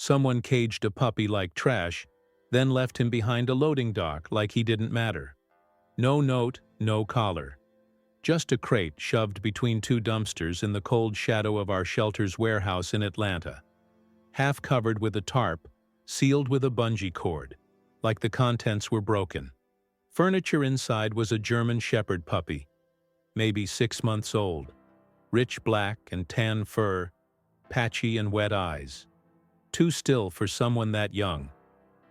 Someone caged a puppy like trash, then left him behind a loading dock like he didn't matter. No note, no collar. Just a crate shoved between two dumpsters in the cold shadow of our shelter's warehouse in Atlanta. Half covered with a tarp, sealed with a bungee cord, like the contents were broken. Furniture inside was a German Shepherd puppy, maybe 6 months old. Rich black and tan fur, patchy and wet eyes. Too still for someone that young.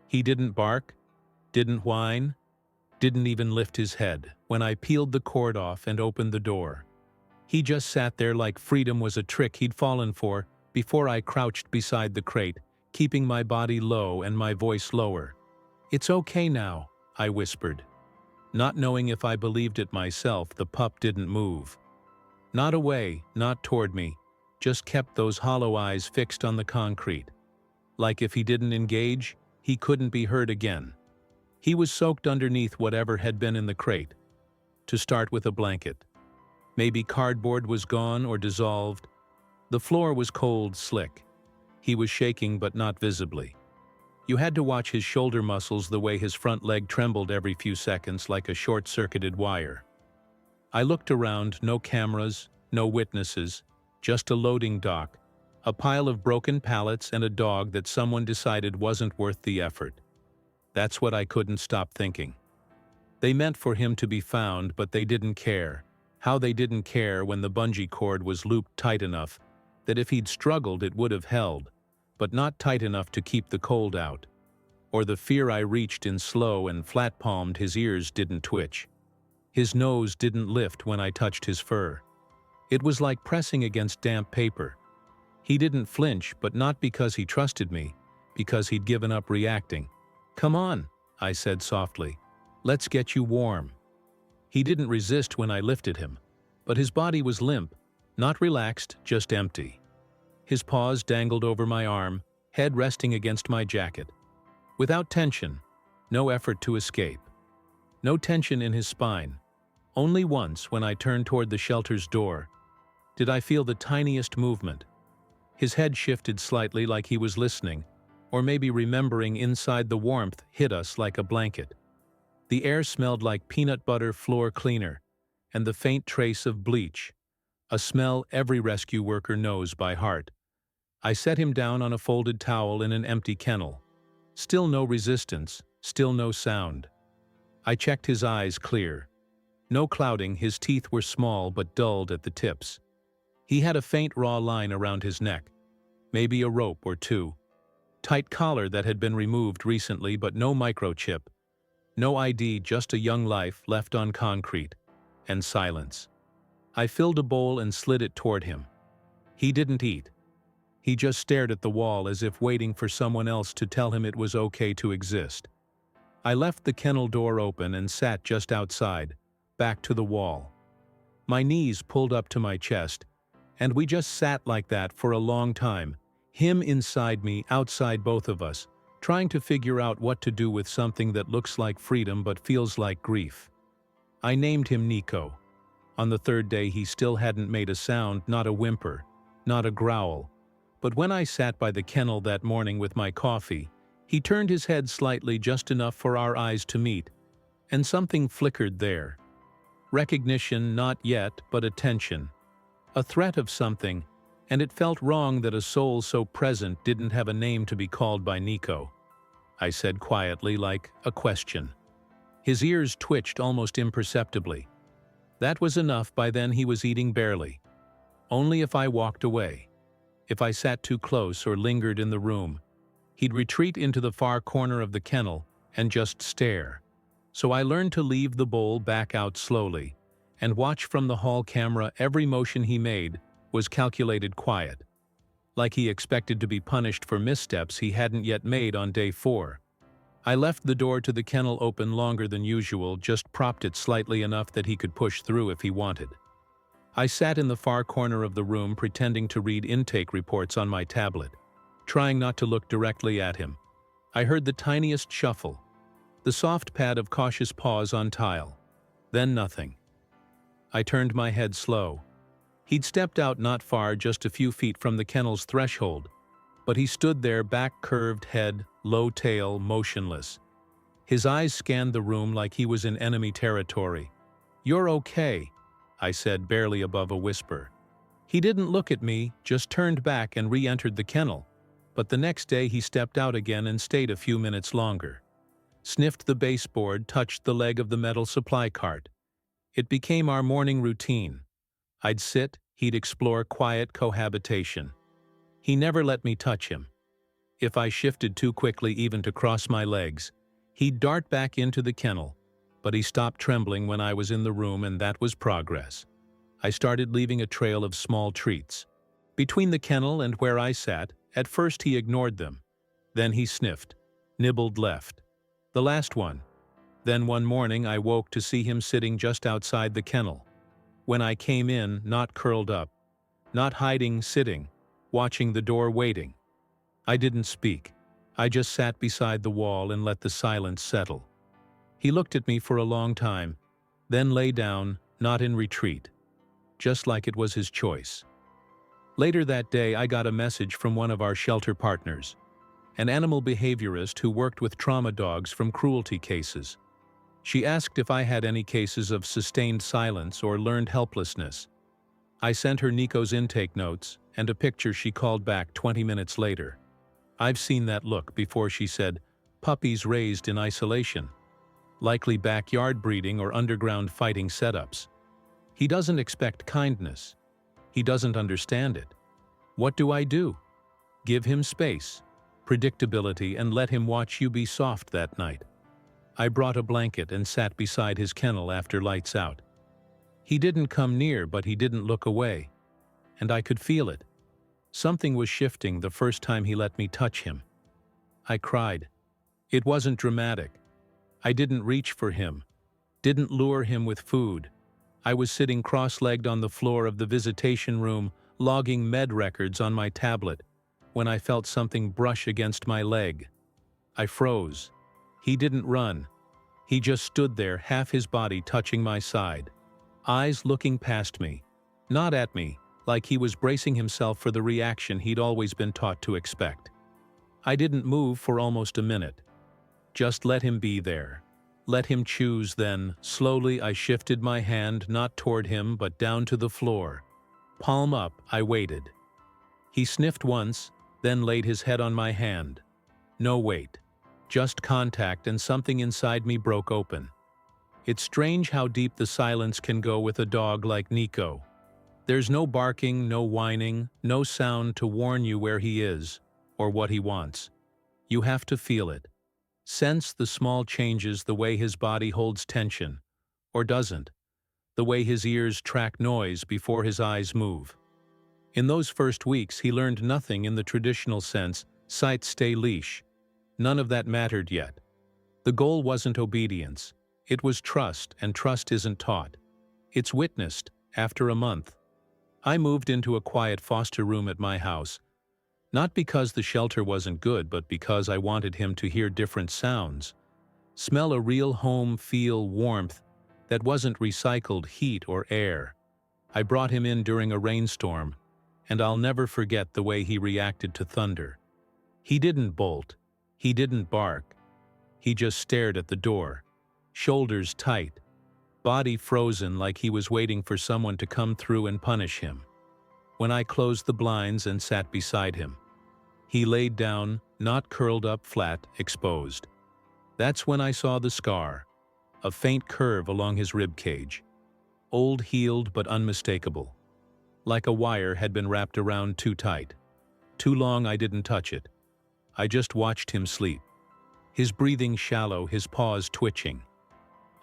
He didn't bark, didn't whine, didn't even lift his head when I peeled the cord off and opened the door. He just sat there like freedom was a trick he'd fallen for before I crouched beside the crate, keeping my body low and my voice lower. "It's okay now," I whispered. Not knowing if I believed it myself, the pup didn't move. Not away, not toward me, just kept those hollow eyes fixed on the concrete. Like if he didn't engage, he couldn't be heard again. He was soaked underneath whatever had been in the crate. To start with a blanket. Maybe cardboard was gone or dissolved. The floor was cold, slick. He was shaking but not visibly. You had to watch his shoulder muscles the way his front leg trembled every few seconds like a short-circuited wire. I looked around, no cameras, no witnesses, just a loading dock, a pile of broken pallets and a dog that someone decided wasn't worth the effort. That's what I couldn't stop thinking. They meant for him to be found, but they didn't care. How they didn't care when the bungee cord was looped tight enough that if he'd struggled it would have held, but not tight enough to keep the cold out. Or the fear I reached in slow and flat-palmed his ears didn't twitch. His nose didn't lift when I touched his fur. It was like pressing against damp paper. He didn't flinch, but not because he trusted me, because he'd given up reacting. "Come on," I said softly. "Let's get you warm." He didn't resist when I lifted him, but his body was limp, not relaxed, just empty. His paws dangled over my arm, head resting against my jacket. Without tension, no effort to escape. No tension in his spine. Only once, when I turned toward the shelter's door, did I feel the tiniest movement. His head shifted slightly like he was listening, or maybe remembering inside the warmth hit us like a blanket. The air smelled like peanut butter floor cleaner, and the faint trace of bleach, a smell every rescue worker knows by heart. I set him down on a folded towel in an empty kennel. Still no resistance, still no sound. I checked his eyes clear. No clouding, his teeth were small but dulled at the tips. He had a faint raw line around his neck, maybe a rope or two. Tight collar that had been removed recently, but no microchip. No ID, just a young life left on concrete. And silence. I filled a bowl and slid it toward him. He didn't eat. He just stared at the wall as if waiting for someone else to tell him it was okay to exist. I left the kennel door open and sat just outside, back to the wall. My knees pulled up to my chest, and we just sat like that for a long time. Him inside me, outside both of us, trying to figure out what to do with something that looks like freedom but feels like grief. I named him Nico. On the third day he still hadn't made a sound, not a whimper, not a growl. But when I sat by the kennel that morning with my coffee, he turned his head slightly, just enough for our eyes to meet, and something flickered there. Recognition, not yet, but attention. A threat of something, and it felt wrong that a soul so present didn't have a name to be called by Nico. I said quietly, like a question. His ears twitched almost imperceptibly. That was enough. By then he was eating barely. Only if I walked away. If I sat too close or lingered in the room, he'd retreat into the far corner of the kennel and just stare. So I learned to leave the bowl back out slowly and watch from the hall camera. Every motion he made was calculated, quiet. Like he expected to be punished for missteps he hadn't yet made on day 4. I left the door to the kennel open longer than usual, just propped it slightly enough that he could push through if he wanted. I sat in the far corner of the room pretending to read intake reports on my tablet, trying not to look directly at him. I heard the tiniest shuffle, the soft pad of cautious paws on tile. Then nothing. I turned my head slow. He'd stepped out not far, just a few feet from the kennel's threshold, But he stood there, back-curved head, low tail, motionless. His eyes scanned the room like he was in enemy territory. "You're okay," I said, barely above a whisper. He didn't look at me, just turned back and re-entered the kennel. But the next day he stepped out again and stayed a few minutes longer. Sniffed the baseboard, touched the leg of the metal supply cart. It became our morning routine. I'd sit, he'd explore quiet cohabitation. He never let me touch him. If I shifted too quickly even to cross my legs, he'd dart back into the kennel, but he stopped trembling when I was in the room, and that was progress. I started leaving a trail of small treats. Between the kennel and where I sat, at first he ignored them. Then he sniffed, nibbled left. The last one. Then one morning I woke to see him sitting just outside the kennel. When I came in, not curled up, not hiding, sitting, watching the door, waiting. I didn't speak. I just sat beside the wall and let the silence settle. He looked at me for a long time, then lay down, not in retreat, just like it was his choice. Later that day, I got a message from one of our shelter partners, an animal behaviorist who worked with trauma dogs from cruelty cases. She asked if I had any cases of sustained silence or learned helplessness. I sent her Nico's intake notes and a picture. She called back 20 minutes later. "I've seen that look before," she said. "Puppies raised in isolation. Likely backyard breeding or underground fighting setups. He doesn't expect kindness. He doesn't understand it. What do I do? Give him space, predictability, and let him watch you be soft that night." I brought a blanket and sat beside his kennel after lights out. He didn't come near, but he didn't look away. And I could feel it. Something was shifting the first time he let me touch him. I cried. It wasn't dramatic. I didn't reach for him, didn't lure him with food. I was sitting cross-legged on the floor of the visitation room, logging med records on my tablet, when I felt something brush against my leg. I froze. He didn't run. He just stood there, half his body touching my side, eyes looking past me, not at me, like he was bracing himself for the reaction he'd always been taught to expect. I didn't move for almost a minute. Just let him be there. Let him choose. Then, slowly, I shifted my hand not toward him but down to the floor. Palm up, I waited. He sniffed once, then laid his head on my hand. No weight. Just contact, and something inside me broke open. It's strange how deep the silence can go with a dog like Nico. There's no barking, no whining, no sound to warn you where he is or what he wants. You have to feel it. Sense the small changes, the way his body holds tension, or doesn't, the way his ears track noise before his eyes move. In those first weeks, he learned nothing in the traditional sense, sit, stay, leash. None of that mattered yet. The goal wasn't obedience. It was trust, and trust isn't taught. It's witnessed. After a month, I moved into a quiet foster room at my house, not because the shelter wasn't good, but because I wanted him to hear different sounds, smell a real home, feel warmth that wasn't recycled heat or air. I brought him in during a rainstorm, and I'll never forget the way he reacted to thunder. He didn't bolt. He didn't bark. He just stared at the door, shoulders tight, body frozen like he was waiting for someone to come through and punish him. When I closed the blinds and sat beside him, he laid down, not curled up, flat, exposed. That's when I saw the scar, a faint curve along his rib cage. Old, healed, but unmistakable. Like a wire had been wrapped around too tight. Too long. I didn't touch it. I just watched him sleep. His breathing shallow, his paws twitching.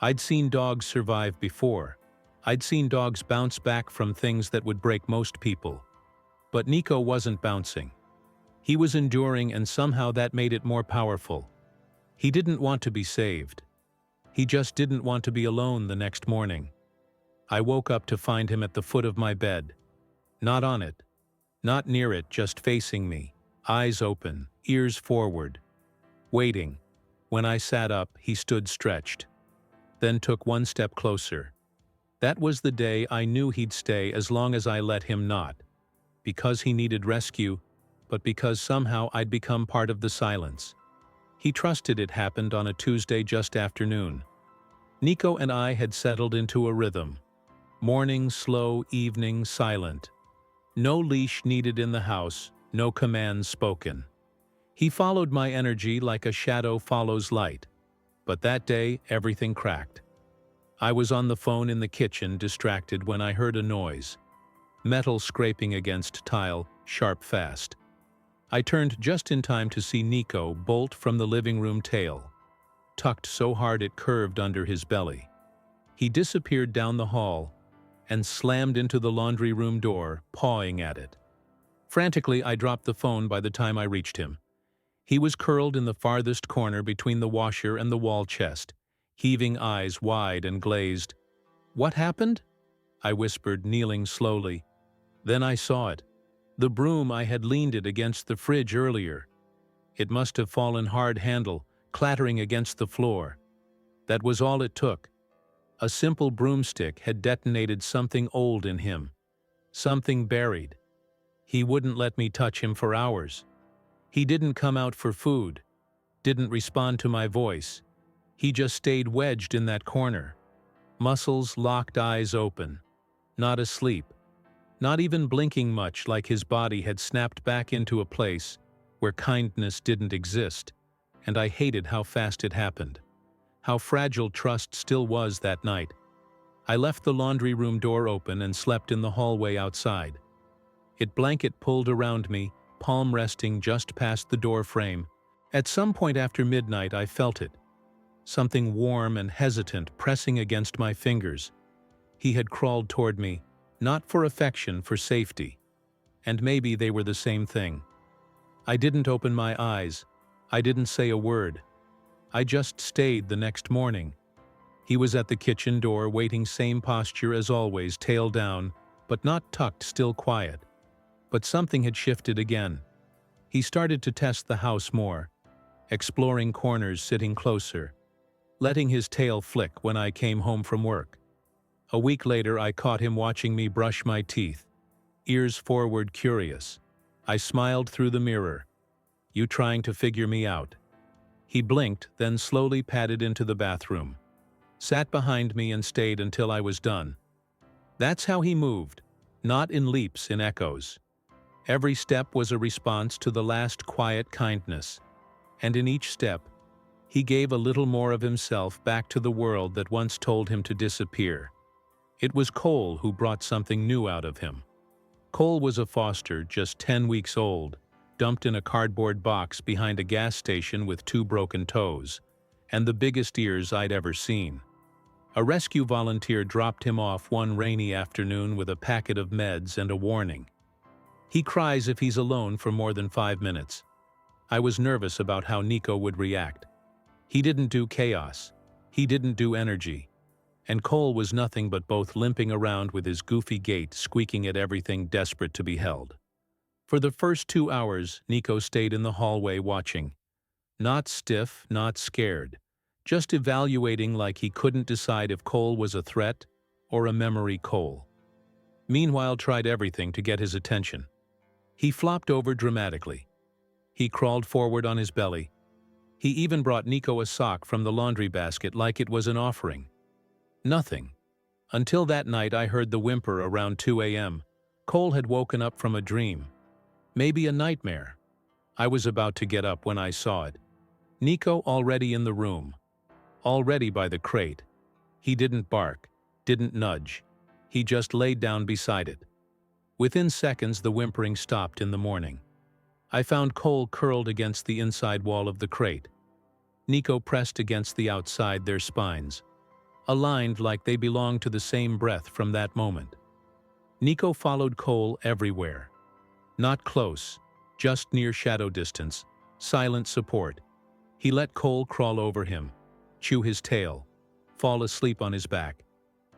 I'd seen dogs survive before. I'd seen dogs bounce back from things that would break most people. But Nico wasn't bouncing. He was enduring, and somehow that made it more powerful. He didn't want to be saved. He just didn't want to be alone the next morning. I woke up to find him at the foot of my bed. Not on it. Not near it, just facing me. Eyes open, ears forward. Waiting. When I sat up, he stood stretched. Then took one step closer. That was the day I knew he'd stay as long as I let him, not because he needed rescue, but because somehow I'd become part of the silence. He trusted it happened on a Tuesday just afternoon. Nico and I had settled into a rhythm. Morning slow, evening silent. No leash needed in the house, no commands spoken. He followed my energy like a shadow follows light. But that day, everything cracked. I was on the phone in the kitchen, distracted, when I heard a noise. Metal scraping against tile, sharp fast. I turned just in time to see Nico bolt from the living room, tail tucked so hard it curved under his belly. He disappeared down the hall and slammed into the laundry room door, pawing at it. Frantically, I dropped the phone by the time I reached him. He was curled in the farthest corner between the washer and the wall chest, heaving eyes wide and glazed. "What happened?" I whispered, kneeling slowly. Then I saw it. The broom I had leaned it against the fridge earlier. It must have fallen hard handle, clattering against the floor. That was all it took. A simple broomstick had detonated something old in him. Something buried. He wouldn't let me touch him for hours. He didn't come out for food. Didn't respond to my voice. He just stayed wedged in that corner. Muscles locked, eyes open. Not asleep. Not even blinking much, like his body had snapped back into a place where kindness didn't exist. And I hated how fast it happened. How fragile trust still was that night. I left the laundry room door open and slept in the hallway outside. It blanket pulled around me, palm resting just past the door frame. At some point after midnight I felt it. Something warm and hesitant pressing against my fingers. He had crawled toward me, not for affection, for safety. And maybe they were the same thing. I didn't open my eyes. I didn't say a word. I just stayed the next morning. He was at the kitchen door, waiting, same posture as always, tail down, but not tucked, still quiet. But something had shifted again. He started to test the house more, exploring corners, sitting closer, letting his tail flick when I came home from work. A week later, I caught him watching me brush my teeth, ears forward, curious. I smiled through the mirror. "You trying to figure me out?" He blinked, then slowly padded into the bathroom, sat behind me and stayed until I was done. That's how he moved, not in leaps, in echoes. Every step was a response to the last quiet kindness, and in each step, he gave a little more of himself back to the world that once told him to disappear. It was Cole who brought something new out of him. Cole was a foster, just 10 weeks old, dumped in a cardboard box behind a gas station with 2 broken toes, and the biggest ears I'd ever seen. A rescue volunteer dropped him off one rainy afternoon with a packet of meds and a warning. He cries if he's alone for more than 5 minutes. I was nervous about how Nico would react. He didn't do chaos. He didn't do energy. And Cole was nothing but both, limping around with his goofy gait, squeaking at everything, desperate to be held. For the first 2 hours, Nico stayed in the hallway watching. Not stiff, not scared. Just evaluating, like he couldn't decide if Cole was a threat or a memory Cole. Meanwhile, tried everything to get his attention. He flopped over dramatically. He crawled forward on his belly. He even brought Nico a sock from the laundry basket like it was an offering. Nothing. Until that night I heard the whimper around 2 a.m. Cole had woken up from a dream. Maybe a nightmare. I was about to get up when I saw it. Nico already in the room. Already by the crate. He didn't bark, didn't nudge. He just laid down beside it. Within seconds the whimpering stopped in the morning. I found Cole curled against the inside wall of the crate. Nico pressed against the outside, their spines aligned like they belonged to the same breath from that moment. Nico followed Cole everywhere. Not close, just near shadow distance, silent support. He let Cole crawl over him, chew his tail, fall asleep on his back.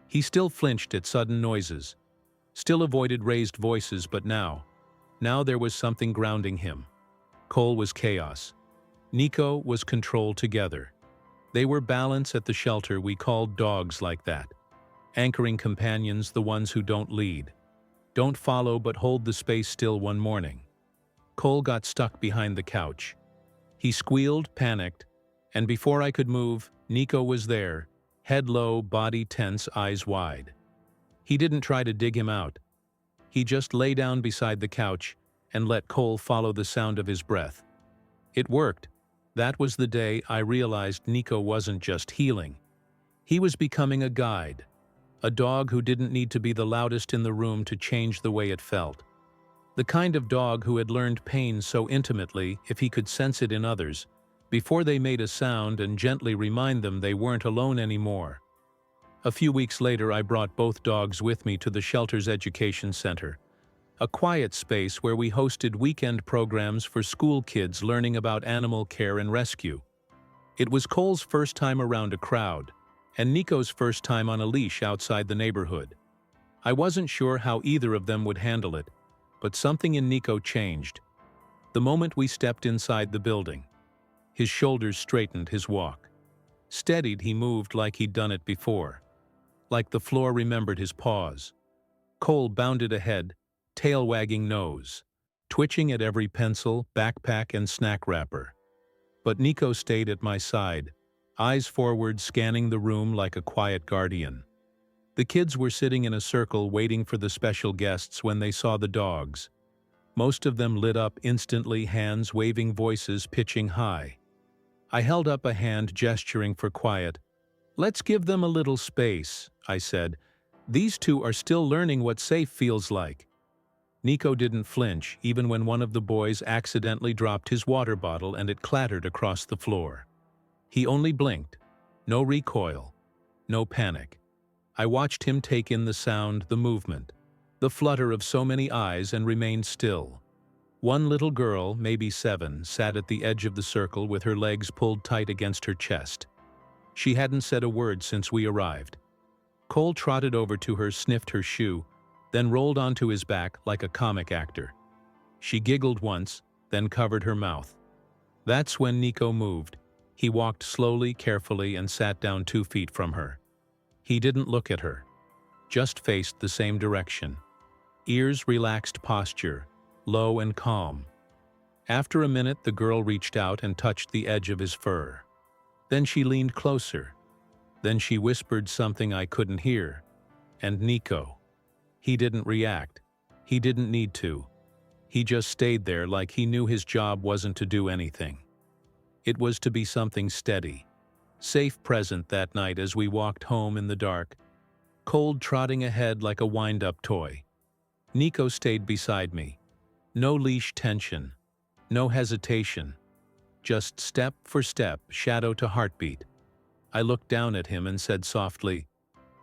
He still flinched at sudden noises, still avoided raised voices, but now there was something grounding him. Cole was chaos. Nico was control together. They were balance at the shelter. We called dogs like that. Anchoring companions, the ones who don't lead, don't follow but hold the space still. One morning, Cole got stuck behind the couch. He squealed, panicked, and before I could move, Nico was there, head low, body tense, eyes wide. He didn't try to dig him out. He just lay down beside the couch and let Cole follow the sound of his breath. It worked. That was the day I realized Nico wasn't just healing. He was becoming a guide, a dog who didn't need to be the loudest in the room to change the way it felt. The kind of dog who had learned pain so intimately if he could sense it in others, before they made a sound and gently remind them they weren't alone anymore. A few weeks later, I brought both dogs with me to the shelter's education center, a quiet space where we hosted weekend programs for school kids learning about animal care and rescue. It was Cole's first time around a crowd, and Nico's first time on a leash outside the neighborhood. I wasn't sure how either of them would handle it, but something in Nico changed. The moment we stepped inside the building, his shoulders straightened, his walk steadied, he moved like he'd done it before. Like the floor remembered his paws. Cole bounded ahead, tail wagging nose, twitching at every pencil, backpack, and snack wrapper. But Nico stayed at my side, eyes forward, scanning the room like a quiet guardian. The kids were sitting in a circle waiting for the special guests when they saw the dogs. Most of them lit up instantly, hands waving, voices pitching high. I held up a hand, gesturing for quiet. "Let's give them a little space," I said. "These two are still learning what safe feels like." Nico didn't flinch, even when one of the boys accidentally dropped his water bottle and it clattered across the floor. He only blinked. No recoil. No panic. I watched him take in the sound, the movement, the flutter of so many eyes, and remained still. One little girl, maybe 7, sat at the edge of the circle with her legs pulled tight against her chest. She hadn't said a word since we arrived. Cole trotted over to her, sniffed her shoe, then rolled onto his back like a comic actor. She giggled once, then covered her mouth. That's when Nico moved. He walked slowly, carefully, and sat down 2 feet from her. He didn't look at her, just faced the same direction. Ears, relaxed posture, low and calm. After a minute, the girl reached out and touched the edge of his fur. Then she leaned closer. Then she whispered something I couldn't hear. And Nico. He didn't react. He didn't need to. He just stayed there like he knew his job wasn't to do anything. It was to be something steady, safe, present that night as we walked home in the dark, Cole trotting ahead like a wind-up toy. Nico stayed beside me. No leash tension, no hesitation. Just step for step, shadow to heartbeat. I looked down at him and said softly,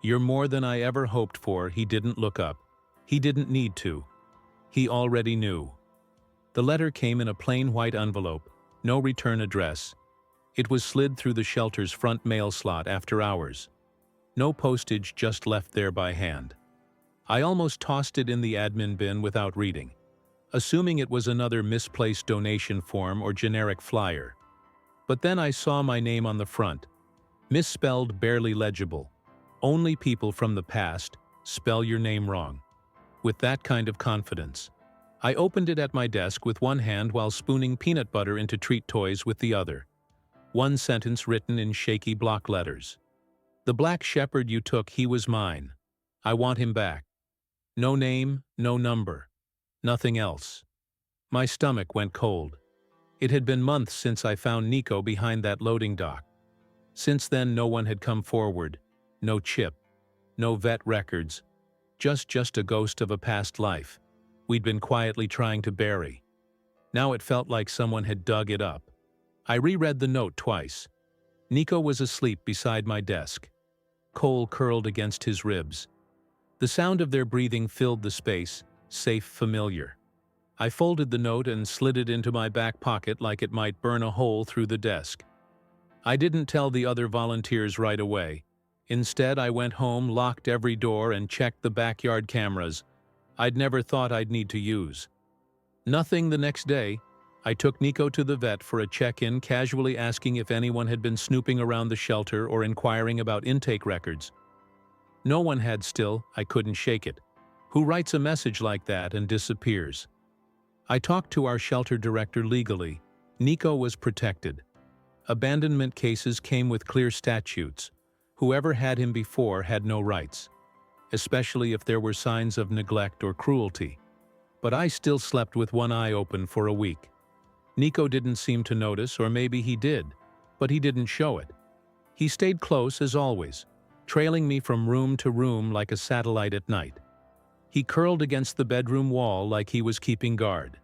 "You're more than I ever hoped for." He didn't look up. He didn't need to. He already knew. The letter came in a plain white envelope, no return address. It was slid through the shelter's front mail slot after hours. No postage, just left there by hand. I almost tossed it in the admin bin without reading, assuming it was another misplaced donation form or generic flyer. But then I saw my name on the front, misspelled, barely legible. Only people from the past spell your name wrong. With that kind of confidence, I opened it at my desk with one hand while spooning peanut butter into treat toys with the other. One sentence written in shaky block letters. "The black shepherd you took, he was mine. I want him back." No name, no number. Nothing else. My stomach went cold. It had been months since I found Nico behind that loading dock. Since then, no one had come forward. No chip. No vet records. Just a ghost of a past life we'd been quietly trying to bury. Now it felt like someone had dug it up. I reread the note twice. Nico was asleep beside my desk. Cole curled against his ribs. The sound of their breathing filled the space, safe, familiar. I folded the note and slid it into my back pocket like it might burn a hole through the desk. I didn't tell the other volunteers right away. Instead, I went home, locked every door, and checked the backyard cameras I'd never thought I'd need to use. Nothing the next day. I took Nico to the vet for a check-in, casually asking if anyone had been snooping around the shelter or inquiring about intake records. No one had. Still, I couldn't shake it. Who writes a message like that and disappears? I talked to our shelter director legally. Nico was protected. Abandonment cases came with clear statutes. Whoever had him before had no rights, especially if there were signs of neglect or cruelty. But I still slept with one eye open for a week. Nico didn't seem to notice, or maybe he did, but he didn't show it. He stayed close as always, trailing me from room to room like a satellite at night. He curled against the bedroom wall like he was keeping guard.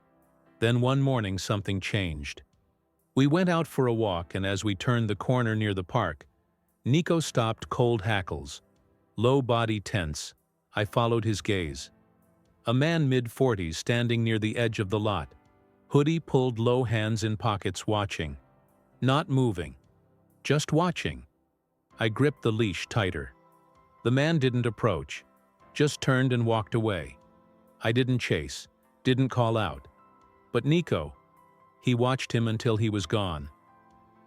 Then one morning something changed. We went out for a walk, and as we turned the corner near the park, Nico stopped, cold hackles, low body tense. I followed his gaze. A man mid-40s standing near the edge of the lot, hoodie pulled low, hands in pockets, watching. Not moving, just watching. I gripped the leash tighter. The man didn't approach, just turned and walked away. I didn't chase, didn't call out. But Nico, he watched him until he was gone.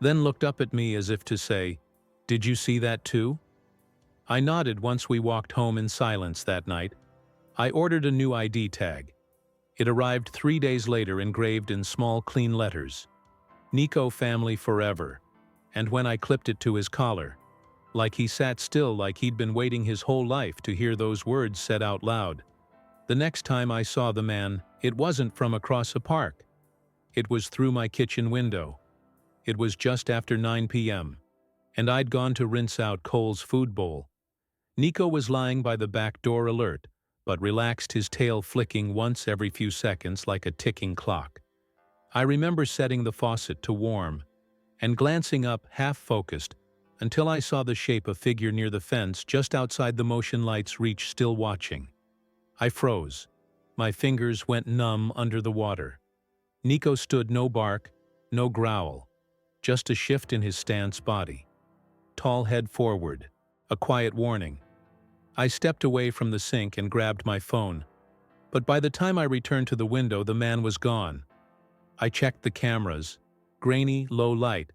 Then looked up at me as if to say, "Did you see that too?" I nodded once we walked home in silence that night. I ordered a new ID tag. It arrived 3 days later, engraved in small, clean letters. Nico family forever. And when I clipped it to his collar, like he sat still, like he'd been waiting his whole life to hear those words said out loud. The next time I saw the man, it wasn't from across a park. It was through my kitchen window. It was just after 9 p.m., and I'd gone to rinse out Cole's food bowl. Nico was lying by the back door, alert, but relaxed, his tail flicking once every few seconds like a ticking clock. I remember setting the faucet to warm and glancing up, half-focused, until I saw the shape of a figure near the fence just outside the motion light's reach, still watching. I froze. My fingers went numb under the water. Nico stood, no bark, no growl, just a shift in his stance, body. Tall, head forward, a quiet warning. I stepped away from the sink and grabbed my phone. But by the time I returned to the window, the man was gone. I checked the cameras. Grainy, low light,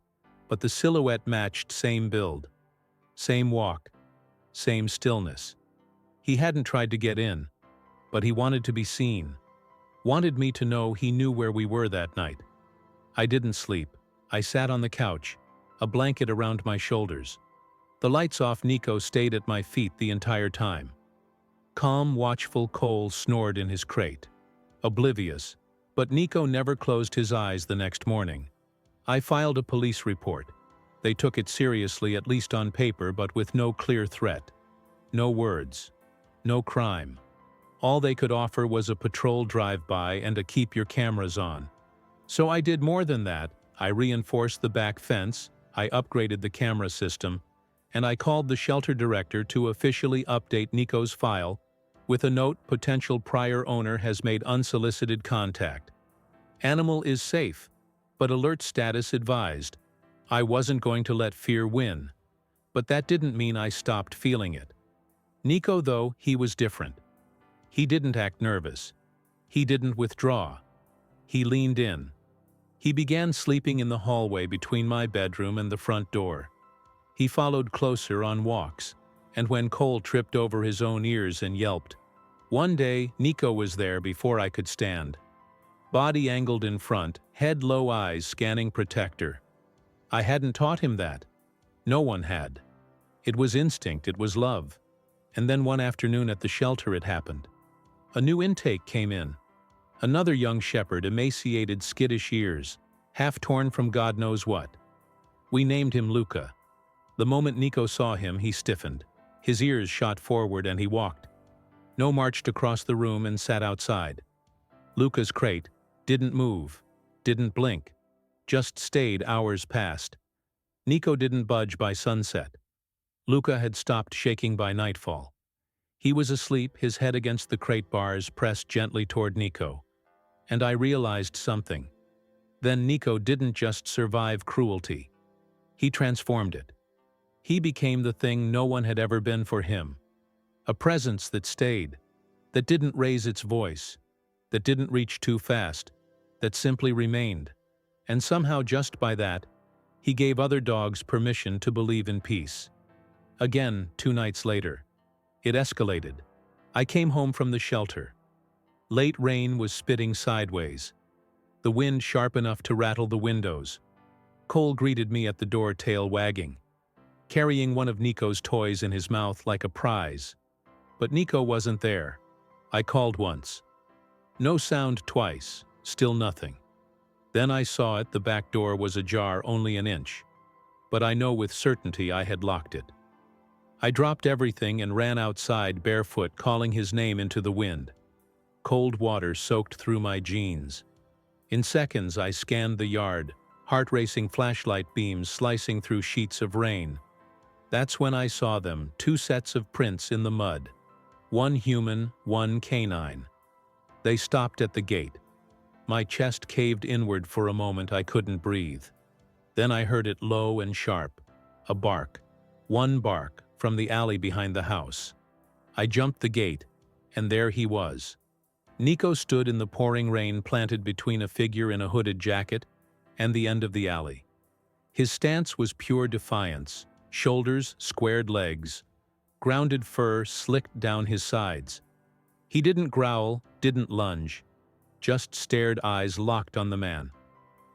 but the silhouette matched. Same build, same walk, same stillness. He hadn't tried to get in, but he wanted to be seen. Wanted me to know he knew where we were that night. I didn't sleep. I sat on the couch, a blanket around my shoulders. The lights off. Nico stayed at my feet the entire time. Calm, watchful. Cole snored in his crate, oblivious, but Nico never closed his eyes the next morning. I filed a police report. They took it seriously, at least on paper, but with no clear threat. No words. No crime. All they could offer was a patrol drive-by and a keep your cameras on. So I did more than that. I reinforced the back fence, I upgraded the camera system, and I called the shelter director to officially update Nico's file with a note: potential prior owner has made unsolicited contact. Animal is safe, but alert status advised. I wasn't going to let fear win, but that didn't mean I stopped feeling it. Nico, though, he was different. He didn't act nervous. He didn't withdraw. He leaned in. He began sleeping in the hallway between my bedroom and the front door. He followed closer on walks, and when Cole tripped over his own ears and yelped. One day, Nico was there before I could stand. Body angled in front, head low, eyes scanning, protector. I hadn't taught him that. No one had. It was instinct, it was love. And then one afternoon at the shelter it happened. A new intake came in. Another young shepherd, emaciated, skittish ears, half torn from God knows what. We named him Luca. The moment Nico saw him, he stiffened. His ears shot forward and he walked. No, marched across the room and sat outside. Luca's crate didn't move, didn't blink, just stayed. Hours passed. Nico didn't budge by sunset. Luca had stopped shaking by nightfall. He was asleep, his head against the crate bars, pressed gently toward Nico. And I realized something. Then Nico didn't just survive cruelty. He transformed it. He became the thing no one had ever been for him. A presence that stayed, that didn't raise its voice, that didn't reach too fast, that simply remained. And somehow, just by that, he gave other dogs permission to believe in peace. Again, 2 nights later. It escalated. I came home from the shelter. Late rain was spitting sideways. the wind sharp enough to rattle the windows. Cole greeted me at the door, tail wagging, carrying one of Nico's toys in his mouth like a prize. But Nico wasn't there. I called once. No sound twice, still nothing. Then I saw it, the back door was ajar only an inch. But I know with certainty I had locked it. I dropped everything and ran outside barefoot, calling his name into the wind. Cold water soaked through my jeans. In seconds I scanned the yard, heart-racing flashlight beams slicing through sheets of rain. That's when I saw them, 2 sets of prints in the mud. One human, one canine. They stopped at the gate. My chest caved inward for a moment, I couldn't breathe. Then I heard it low and sharp. A bark. One bark, from the alley behind the house. I jumped the gate, and there he was. Nico stood in the pouring rain, planted between a figure in a hooded jacket and the end of the alley. His stance was pure defiance, shoulders, squared legs, grounded fur slicked down his sides. He didn't growl, didn't lunge, just stared, eyes locked on the man.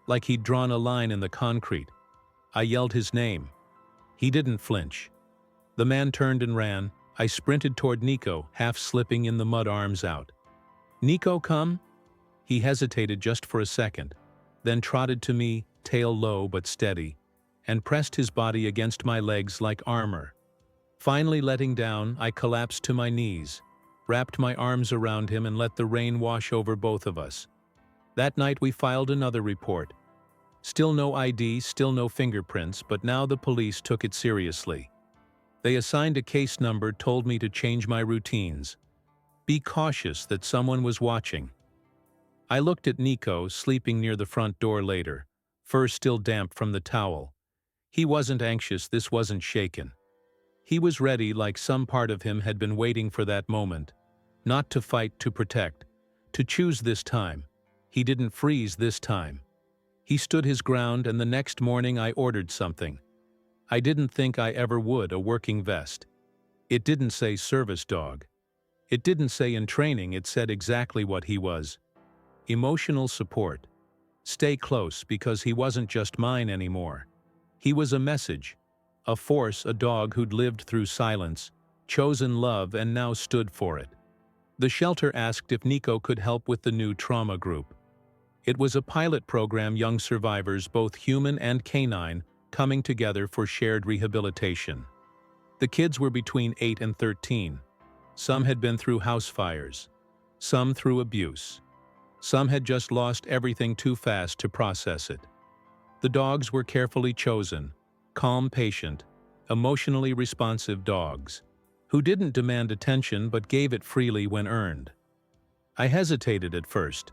Like he'd drawn a line in the concrete. I yelled his name. He didn't flinch. The man turned and ran. I sprinted toward Nico, half slipping in the mud, arms out. "Nico, come?" He hesitated just for a second, then trotted to me, tail low but steady, and pressed his body against my legs like armor. Finally letting down, I collapsed to my knees, wrapped my arms around him and let the rain wash over both of us. That night we filed another report. Still no ID, still no fingerprints, but now the police took it seriously. They assigned a case number, told me to change my routines. Be cautious that someone was watching. I looked at Nico, sleeping near the front door later, fur still damp from the towel. He wasn't anxious, this wasn't shaken. He was ready, like some part of him had been waiting for that moment. Not to fight, to protect, to choose this time. He didn't freeze this time. He stood his ground, and the next morning I ordered something. I didn't think I ever would, a working vest. It didn't say service dog. It didn't say in training, it said exactly what he was. Emotional support. Stay close, because he wasn't just mine anymore. He was a message, a force, a dog who'd lived through silence, chosen love, and now stood for it. The shelter asked if Nico could help with the new trauma group. It was a pilot program, young survivors, both human and canine, coming together for shared rehabilitation. The kids were between 8 and 13. Some had been through house fires, some through abuse. Some had just lost everything too fast to process it. The dogs were carefully chosen, calm, patient, emotionally responsive dogs, who didn't demand attention but gave it freely when earned. I hesitated at first.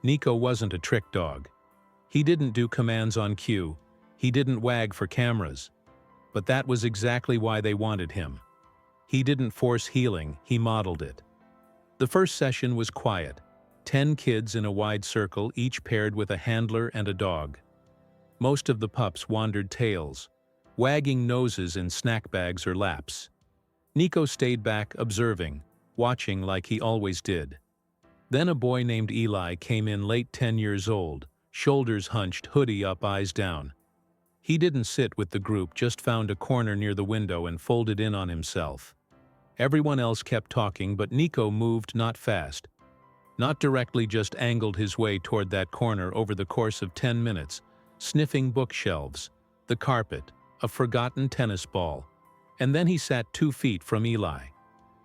Nico wasn't a trick dog. He didn't do commands on cue. He didn't wag for cameras. But that was exactly why they wanted him. He didn't force healing, he modeled it. The first session was quiet. 10 kids in a wide circle, each paired with a handler and a dog. Most of the pups wandered tails, wagging noses in snack bags or laps. Nico stayed back, observing, watching like he always did. Then a boy named Eli came in late, 10 years old, shoulders hunched, hoodie up, eyes down. He didn't sit with the group, just found a corner near the window and folded in on himself. Everyone else kept talking, but Nico moved, not fast. Not directly, just angled his way toward that corner over the course of 10 minutes, sniffing bookshelves, the carpet, a forgotten tennis ball. And then he sat 2 feet from Eli.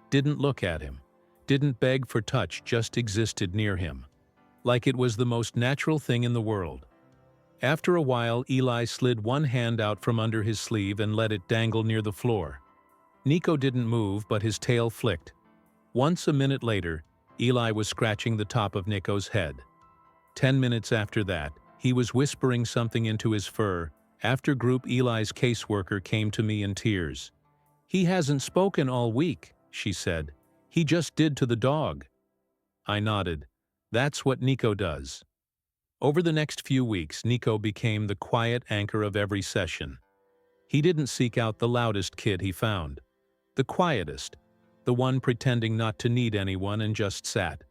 Didn't look at him. Didn't beg for touch, just existed near him. Like it was the most natural thing in the world. After a while, Eli slid one hand out from under his sleeve and let it dangle near the floor. Nico didn't move, but his tail flicked. Once, a minute later, Eli was scratching the top of Nico's head. 10 minutes after that, he was whispering something into his fur. After group, Eli's caseworker came to me in tears. "He hasn't spoken all week," she said. "He just did to the dog." I nodded. That's what Nico does. Over the next few weeks, Nico became the quiet anchor of every session. He didn't seek out the loudest kid he found. The quietest, the one pretending not to need anyone, and just sat.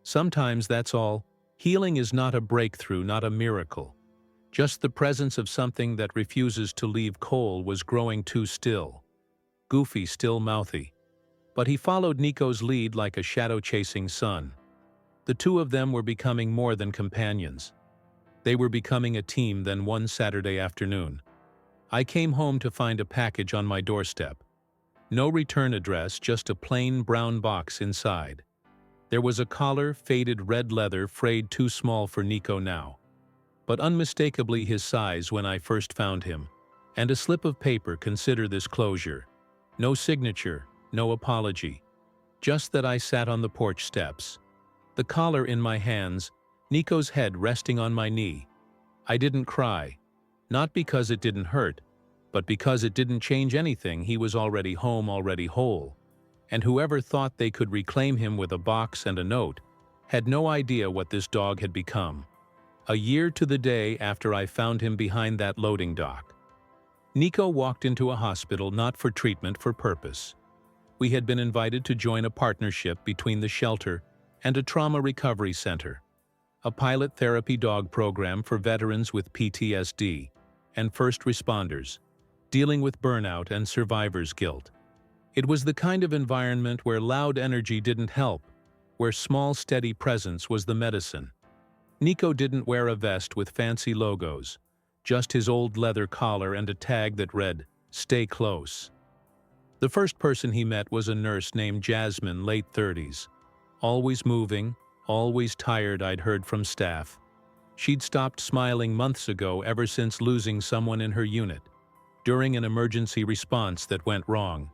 Sometimes that's all, Healing is not a breakthrough, not a miracle. Just the presence of something that refuses to leave. Cole was growing too still. Goofy, still mouthy. But he followed Nico's lead like a shadow-chasing sun. The two of them were becoming more than companions. They were becoming a team. Then one Saturday afternoon, I came home to find a package on my doorstep. No return address, just a plain brown box inside. There was a collar, faded red leather, frayed, too small for Nico now, but unmistakably his size when I first found him, and a slip of paper. Consider this closure. No signature, no apology. Just that I sat on the porch steps, the collar in my hands, Nico's head resting on my knee. I didn't cry, not because it didn't hurt, but because it didn't change anything. He was already home, already whole. And whoever thought they could reclaim him with a box and a note had no idea what this dog had become. A year to the day after I found him behind that loading dock, Nico walked into a hospital, not for treatment, for purpose. We had been invited to join a partnership between the shelter and a trauma recovery center, a pilot therapy dog program for veterans with PTSD and first responders, dealing with burnout and survivor's guilt. It was the kind of environment where loud energy didn't help, where small, steady presence was the medicine. Nico didn't wear a vest with fancy logos, just his old leather collar and a tag that read, "Stay close." The first person he met was a nurse named Jasmine, late 30s. Always moving, always tired, I'd heard from staff. She'd stopped smiling months ago, ever since losing someone in her unit, during an emergency response that went wrong.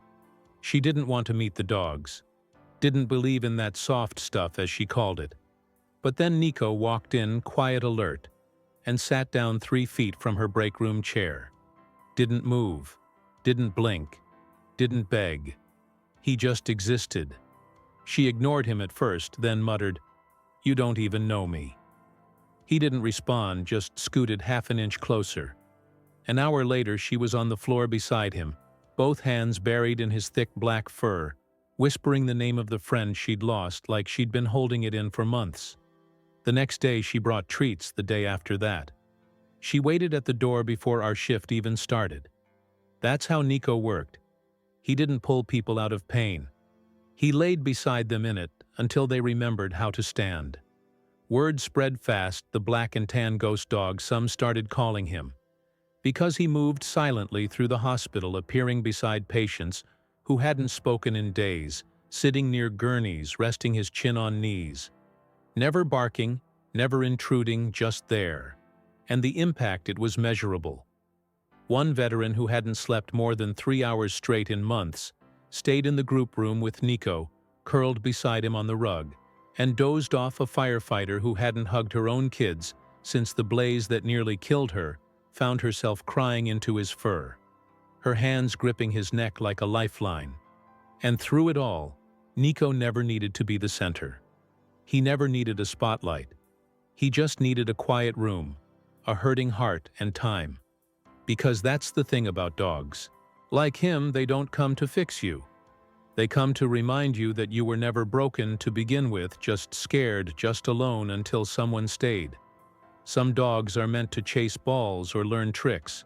She didn't want to meet the dogs, didn't believe in that soft stuff, as she called it. But then Nico walked in, quiet, alert, and sat down 3 feet from her break room chair. Didn't move, didn't blink, didn't beg. He just existed. She ignored him at first, then muttered, "You don't even know me." He didn't respond, just scooted half an inch closer. An hour later, she was on the floor beside him, both hands buried in his thick black fur, whispering the name of the friend she'd lost like she'd been holding it in for months. The next day she brought treats, the day after that. She waited at the door before our shift even started. That's how Nico worked. He didn't pull people out of pain. He laid beside them in it until they remembered how to stand. Word spread fast, the black and tan ghost dog, some started calling him, because he moved silently through the hospital, appearing beside patients who hadn't spoken in days, sitting near gurneys, resting his chin on knees. Never barking, never intruding, just there. And the impact, it was measurable. One veteran who hadn't slept more than 3 hours straight in months stayed in the group room with Nico, curled beside him on the rug, and dozed off. A firefighter who hadn't hugged her own kids since the blaze that nearly killed her found herself crying into his fur, her hands gripping his neck like a lifeline. And through it all, Nico never needed to be the center. He never needed a spotlight. He just needed a quiet room, a hurting heart, and time. Because that's the thing about dogs. Like him, they don't come to fix you. They come to remind you that you were never broken to begin with, just scared, just alone until someone stayed. Some dogs are meant to chase balls or learn tricks.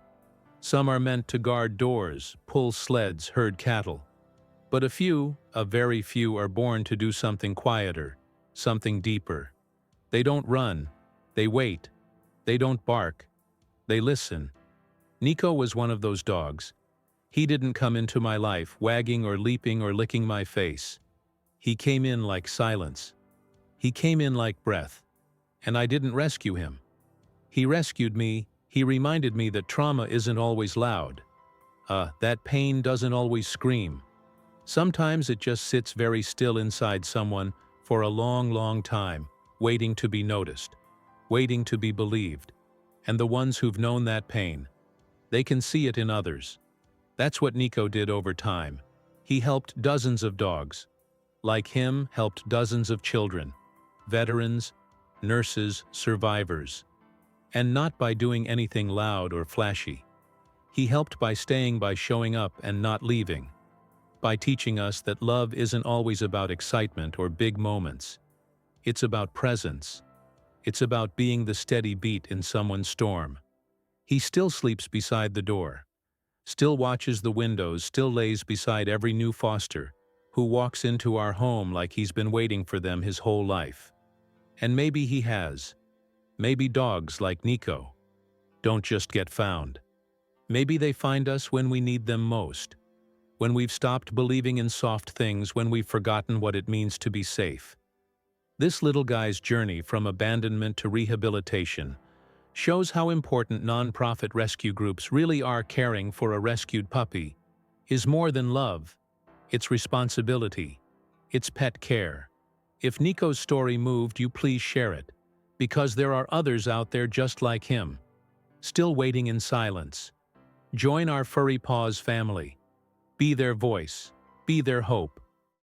Some are meant to guard doors, pull sleds, herd cattle. But a few, a very few, are born to do something quieter, something deeper. They don't run, they wait. They don't bark, they listen. Nico was one of those dogs. He didn't come into my life wagging or leaping or licking my face. He came in like silence. He came in like breath. And I didn't rescue him. He rescued me. He reminded me that trauma isn't always loud. That pain doesn't always scream. Sometimes it just sits very still inside someone for a long, long time, waiting to be noticed, waiting to be believed. And the ones who've known that pain, they can see it in others. That's what Nico did over time. He helped dozens of dogs. Like him, helped dozens of children, veterans, nurses, survivors. And not by doing anything loud or flashy. He helped by staying, by showing up and not leaving. By teaching us that love isn't always about excitement or big moments. It's about presence. It's about being the steady beat in someone's storm. He still sleeps beside the door, still watches the windows, still lays beside every new foster who walks into our home like he's been waiting for them his whole life. And maybe he has. Maybe dogs like Nico don't just get found. Maybe they find us when we need them most, when we've stopped believing in soft things, when we've forgotten what it means to be safe. This little guy's journey from abandonment to rehabilitation shows how important nonprofit rescue groups really are. Caring for a rescued puppy is more than love. It's responsibility. It's pet care. If Nico's story moved you, please share it, because there are others out there just like him, still waiting in silence. Join our Furry Paws family. Be their voice. Be their hope.